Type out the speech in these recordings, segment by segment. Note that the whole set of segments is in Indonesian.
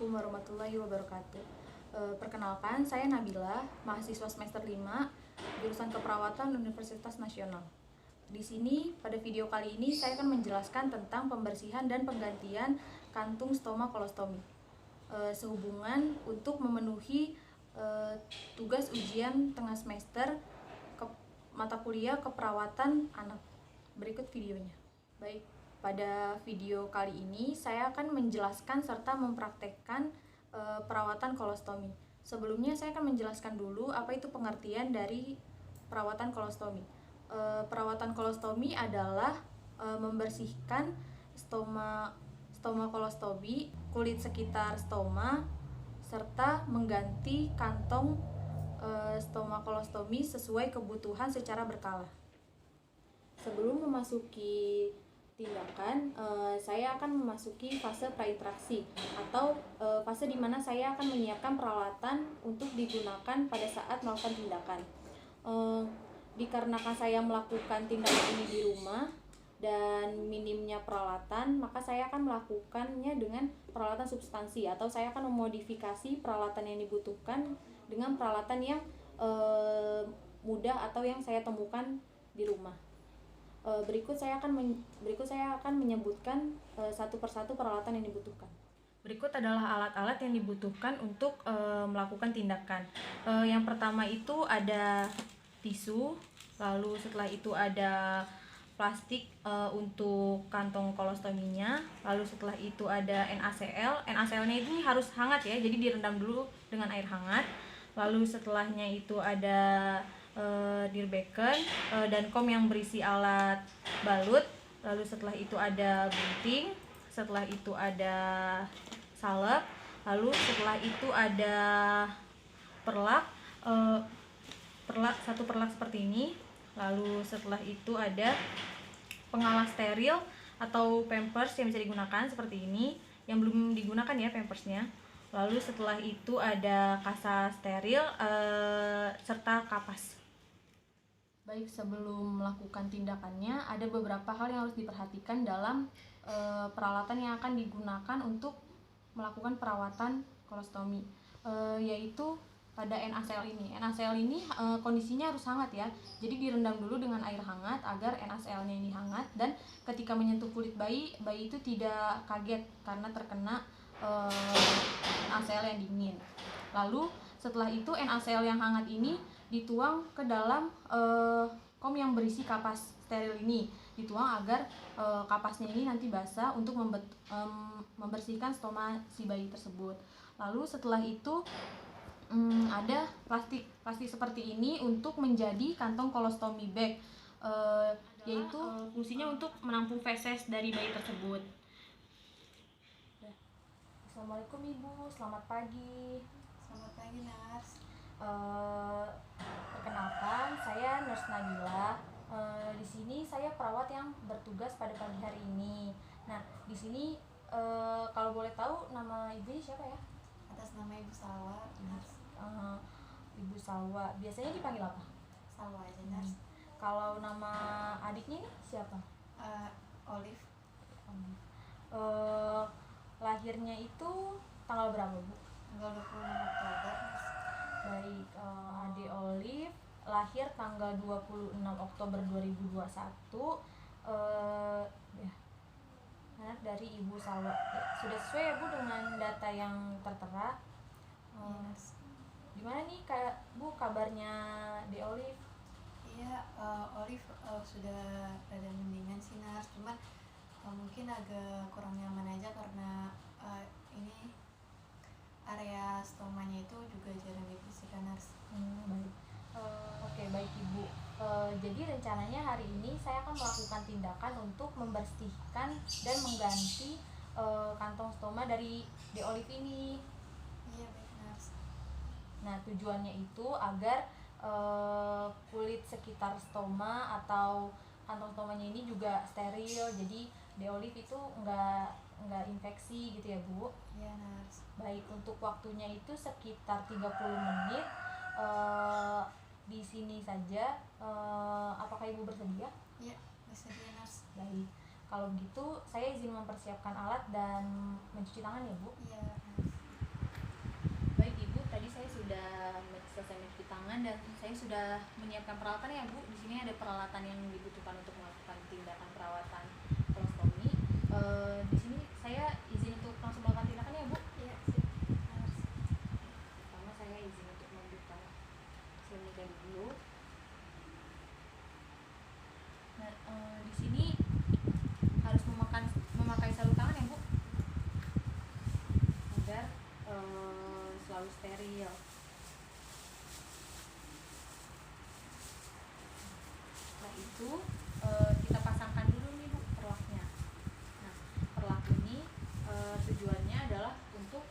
Assalamualaikum warahmatullahi wabarakatuh. Perkenalkan, saya Nabila, mahasiswa semester 5, jurusan Keperawatan Universitas Nasional. Di sini, pada video kali ini, saya akan menjelaskan tentang pembersihan dan penggantian kantung stoma kolostomi. Sehubungan untuk memenuhi tugas ujian tengah semester mata kuliah keperawatan anak. Berikut videonya. Baik. Pada video kali ini, saya akan menjelaskan serta mempraktekkan perawatan kolostomi. Sebelumnya, saya akan menjelaskan dulu apa itu pengertian dari perawatan kolostomi. Perawatan kolostomi adalah membersihkan stoma kolostomi, kulit sekitar stoma, serta mengganti kantong stoma kolostomi sesuai kebutuhan secara berkala. Sebelum memasuki tindakan, saya akan memasuki fase prainteraksi atau fase di mana saya akan menyiapkan peralatan untuk digunakan pada saat melakukan tindakan. Dikarenakan saya melakukan tindakan ini di rumah dan minimnya peralatan, maka saya akan melakukannya dengan peralatan substansi atau saya akan memodifikasi peralatan yang dibutuhkan dengan peralatan yang mudah atau yang saya temukan di rumah. Berikut saya akan menyebutkan satu persatu peralatan yang dibutuhkan. Berikut adalah alat-alat yang dibutuhkan untuk melakukan tindakan. Yang pertama itu ada tisu, lalu setelah itu ada plastik untuk kantong kolostominya, lalu setelah itu ada NaCl. NaCl-nya ini harus hangat ya, jadi direndam dulu dengan air hangat. Lalu setelahnya itu ada dirbekken dan kom yang berisi alat balut. Lalu setelah itu ada gunting, setelah itu ada salep, lalu setelah itu ada satu perlak seperti ini. Lalu setelah itu ada pengalas steril atau pampers yang bisa digunakan seperti ini, yang belum digunakan ya pampersnya. Lalu setelah itu ada kasa steril serta kapas. Baik, sebelum melakukan tindakannya, ada beberapa hal yang harus diperhatikan dalam peralatan yang akan digunakan untuk melakukan perawatan kolostomi, yaitu pada NaCl ini. NaCl ini kondisinya harus hangat ya, jadi direndam dulu dengan air hangat agar NaCl-nya ini hangat, dan ketika menyentuh kulit bayi itu tidak kaget karena terkena NaCl yang dingin. Lalu setelah itu NaCl yang hangat ini dituang ke dalam kom yang berisi kapas steril ini, dituang agar kapasnya ini nanti basah untuk membersihkan stoma si bayi tersebut. Lalu setelah itu ada plastik seperti ini untuk menjadi kantong kolostomi bag, yaitu fungsinya untuk menampung feses dari bayi tersebut. Assalamualaikum Ibu, selamat pagi. Selamat pagi, Nars. Perkenalkan, saya Nurse Nabila. Di sini saya perawat yang bertugas pada pagi hari ini. Nah, di sini kalau boleh tahu nama ibu siapa ya? Atas nama Ibu Salwa, Nars. Ibu Salwa. Biasanya dipanggil apa? Salwa aja, Nars. Kalau nama adiknya ini siapa? Olive. Lahirnya itu tanggal berapa, Bu? Tanggal 26 Oktober, Nars. Baik, adik Olive lahir tanggal 26 Oktober 2021, ya, anak dari Ibu Salwa. Sudah sesuai ya Bu dengan data yang tertera? Yes. Gimana nih Bu kabarnya di Olive? Iya, Olive sudah rada mendingan sih, Nars. Cuman mungkin agak kurang nyaman aja karena ini area stomanya itu juga jarang dibersihkan, Nars. Baik. Oke, baik Ibu. Jadi rencananya hari ini saya akan melakukan tindakan untuk membersihkan dan mengganti kantong stoma dari De Olive ini. Iya, baik, Nars. Nah, tujuannya itu agar kulit sekitar stoma atau kantong stomanya ini juga steril, jadi De Olive itu nggak infeksi gitu ya Bu. Iya, Nars. Baik, untuk waktunya itu sekitar 30 menit di sini saja. Apakah Ibu bersedia? Iya, bersedia, Nars. Baik, kalau begitu saya izin mempersiapkan alat dan mencuci tangan ya Bu. Iya, Nars. sudah selesai mencuci tangan dan saya sudah menyiapkan peralatan ya Bu. Di sini ada peralatan yang dibutuhkan untuk melakukan tindakan perawatan kolostomi. Di sini saya izin untuk langsung melakukan tindakan ya Bu. Iya, siap. Nurse. Pertama saya izin untuk membuka silinder dulu. Nah, di sini harus memakai sarung tangan ya Bu, agar selalu steril. Setelah itu kita pasangkan dulu nih Bu perlaknya. Nah, perlak ini tujuannya adalah untuk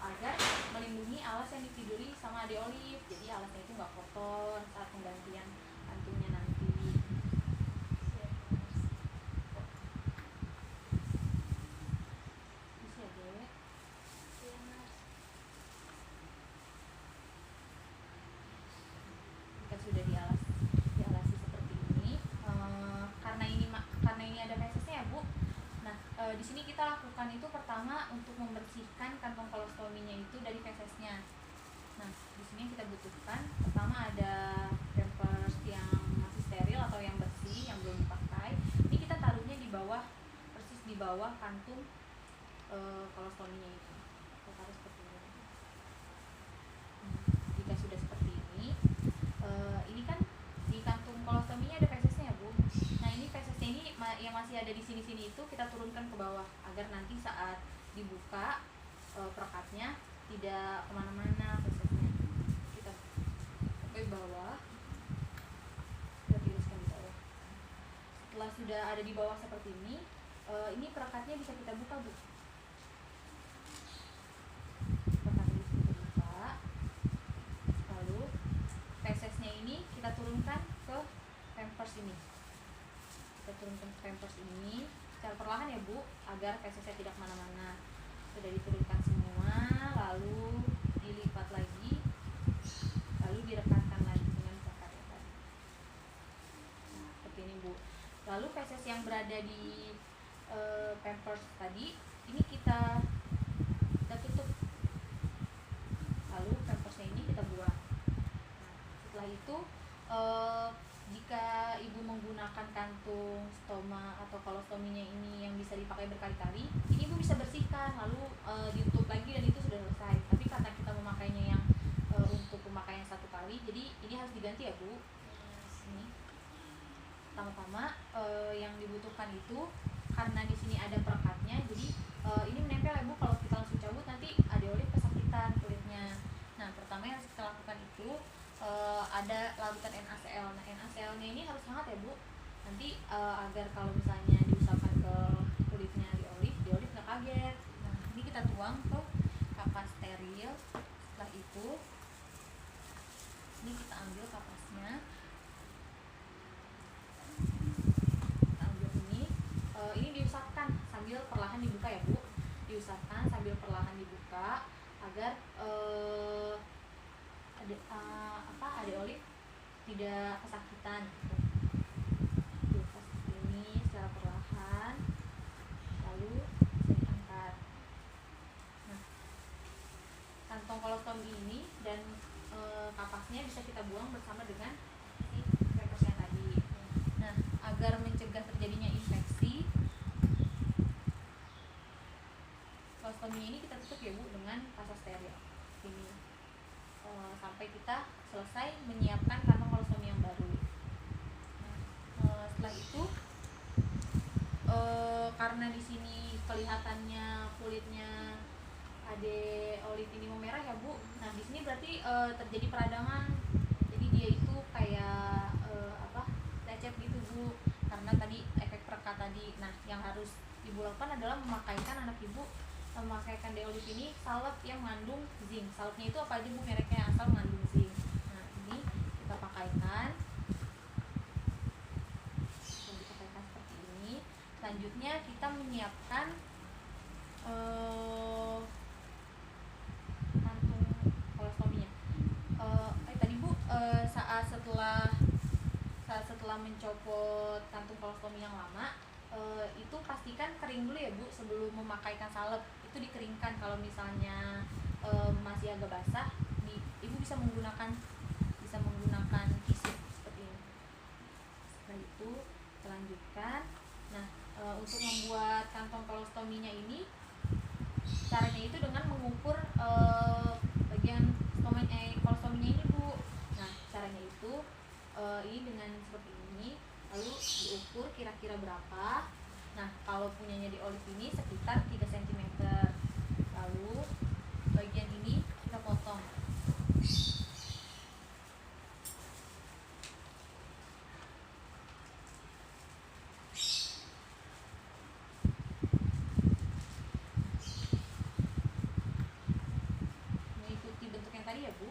agar melindungi alas yang ditiduri sama Ade Olive. Jadi alasnya itu nggak kotor saat penggantian kantunnya nanti. Siap, nurse. Bisa ya Dek. Iya, nurse. Jika sudah dialasi seperti ini, karena ini ada fesesnya ya Bu. Nah, di sini kita lakukan itu pertama untuk membersihkan kantong kolostominya itu dari fesesnya. Nah, di sini yang kita butuhkan pertama ada pampers yang masih steril atau yang bersih yang belum dipakai. Ini kita taruhnya di bawah, persis di bawah kantung kolostominya itu. Kita taruh seperti ini. Jika sudah seperti ini kan di kantung kolostominya ada fesesnya ya Bu. Nah, ini fesesnya ini yang masih ada di sini-sini itu kita turunkan ke bawah agar nanti saat dibuka perekatnya tidak kemana-mana fesesnya. Kita ke bawah, kita tiriskan di bawah. Setelah sudah ada di bawah seperti ini perekatnya bisa kita buka Bu. Perekatnya bisa kita buka. Lalu fesesnya ini kita turunkan ke pampers ini. Kita turunkan ke pampers ini secara perlahan ya Bu, agar fesesnya tidak kemana-mana. Sudah diturunkan semua, lalu dilipat lagi, lalu direkatkan lagi dengan perekat yang tadi. Nah, seperti ini Bu. Lalu feses yang berada di pampers tadi, ini kita tutup. Lalu pampersnya ini kita buang. Setelah itu jika ibu menggunakan kantung stoma atau kolostominya ini yang bisa dipakai berkali-kali, ini ibu bisa bersihkan lalu ditutup lagi dan itu sudah selesai. Tapi karena kita memakainya yang untuk pemakaian satu kali, jadi ini harus diganti ya Bu. Ini pertama-tama yang dibutuhkan itu karena di sini ada perekatnya, jadi ini menempel ya Bu. Kalau kita langsung cabut nanti Ade Olive kesakitan kulitnya. Nah, pertama yang harus kita lakukan itu ada larutan NaCl. Nah, NaCl-nya ini harus hangat ya Bu. Nanti agar kalau misalnya diusapkan ke kulitnya di Olive nggak kaget. Nah, ini kita tuang ke kapas steril. Setelah itu, ini kita ambil kapasnya. Kita ambil ini diusapkan sambil perlahan dibuka ya Bu. Diusapkan sambil perlahan dibuka agar Ade Olive tidak kesakitan gitu. Dibuka seperti ini secara perlahan, lalu bisa diangkat. Nah, kantong kolostomi ini dan kapasnya bisa kita buang bersama dengan si pampersnya tadi. Nah, agar mencegah terjadinya infeksi, kolostomi ini kita tutup ya Bu dengan pasta steril ini sampai kita selesai menyiapkan kantong kolostomi yang baru. Setelah itu karena di sini kelihatannya kulitnya Ade Olive ini memerah ya Bu. Nah, di sini berarti terjadi peradangan. Jadi dia itu kayak lecet gitu Bu. Karena tadi efek perekat tadi. Nah, yang harus Ibu lakukan adalah memakaikan Ade Olive ini salep yang mengandung zinc. Salepnya itu apa aja Bu mereknya asal mengandung zinc. Nah, ini kita pakaikan. Seperti ini. Selanjutnya kita menyiapkan kantung kolostominya. Tadi Bu saat setelah mencopot kantung kolostomi yang lama, itu pastikan kering dulu ya Bu sebelum memakaikan salep. Itu dikeringkan. Kalau misalnya masih agak basah, ibu bisa menggunakan tisu seperti ini. Setelah itu kita lanjutkan. Nah, untuk membuat kantong kolostominya ini, caranya itu dengan mengukur bagian kolostominya ini, Bu. Nah, caranya itu ini dengan seperti ini, lalu diukur kira-kira berapa. Nah, kalau punyanya di Olive ini sekitar 3 cm. Lalu bagian ini kita potong. Mengikuti bentuk yang tadi ya, Bu.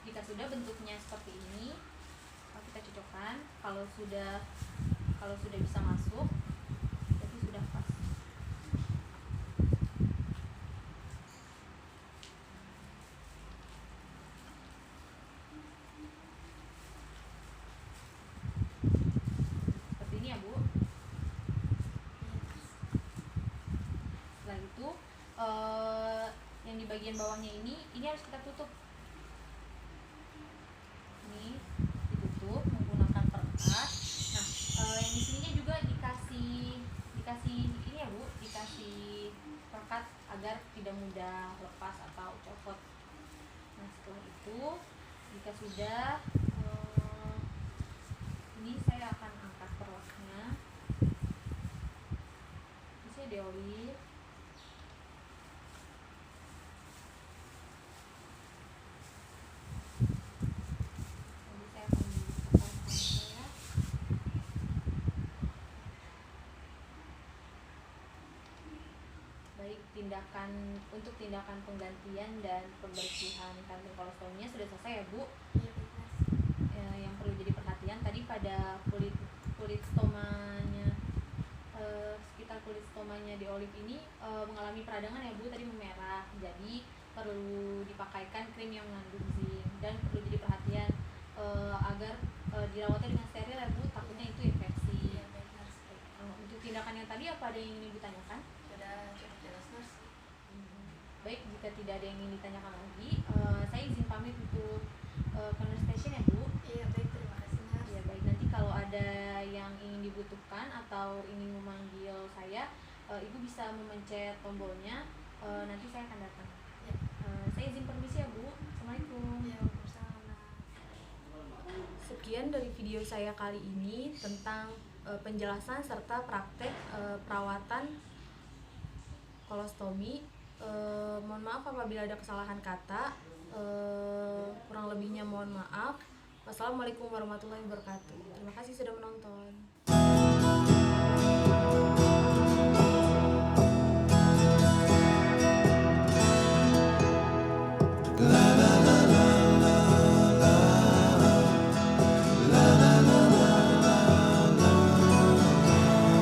Jika sudah bentuknya seperti ini, kita cocokkan. Kalau sudah bisa masuk, berarti sudah pas. Seperti ini ya, Bu. Setelah itu yang di bagian bawahnya ini harus kita tutup. Ini ditutup menggunakan perekat. Nah, yang di sininya juga dikasih ini ya, Bu, dikasih perekat agar tidak mudah lepas atau copot. Nah, setelah itu jika sudah ini saya akan angkat perlaknya. Ini saya di Olive. Untuk tindakan penggantian dan pembersihan kantong kolostominya sudah selesai ya, Bu. Iya, baik, Mas. Yang perlu jadi perhatian tadi pada kulit stomanya, sekitar kulit stomanya di Olive ini mengalami peradangan ya, Bu, tadi memerah. Jadi perlu dipakaikan krim yang mengandung zinc, dan perlu jadi perhatian agar dirawatnya dengan steril ya, Bu, takutnya itu infeksi. Iya, baik, Mas. Untuk tindakan yang tadi apa ada yang ingin ditanyakan? Sudah cukup jelas, Mas. Baik, jika tidak ada yang ingin ditanyakan lagi, saya izin pamit untuk conversation ya, Bu. Iya, baik, terima kasih, Mas. Ya, baik, nanti kalau ada yang ingin dibutuhkan atau ingin memanggil saya, Ibu bisa memencet tombolnya, nanti saya akan datang. Ya. Saya izin permisi ya, Bu. Assalamualaikum. Ya, bersama. Sekian dari video saya kali ini tentang penjelasan serta praktek perawatan kolostomi. Mohon maaf apabila ada kesalahan kata, kurang lebihnya mohon maaf. Wassalamualaikum warahmatullahi wabarakatuh. Terima kasih sudah menonton.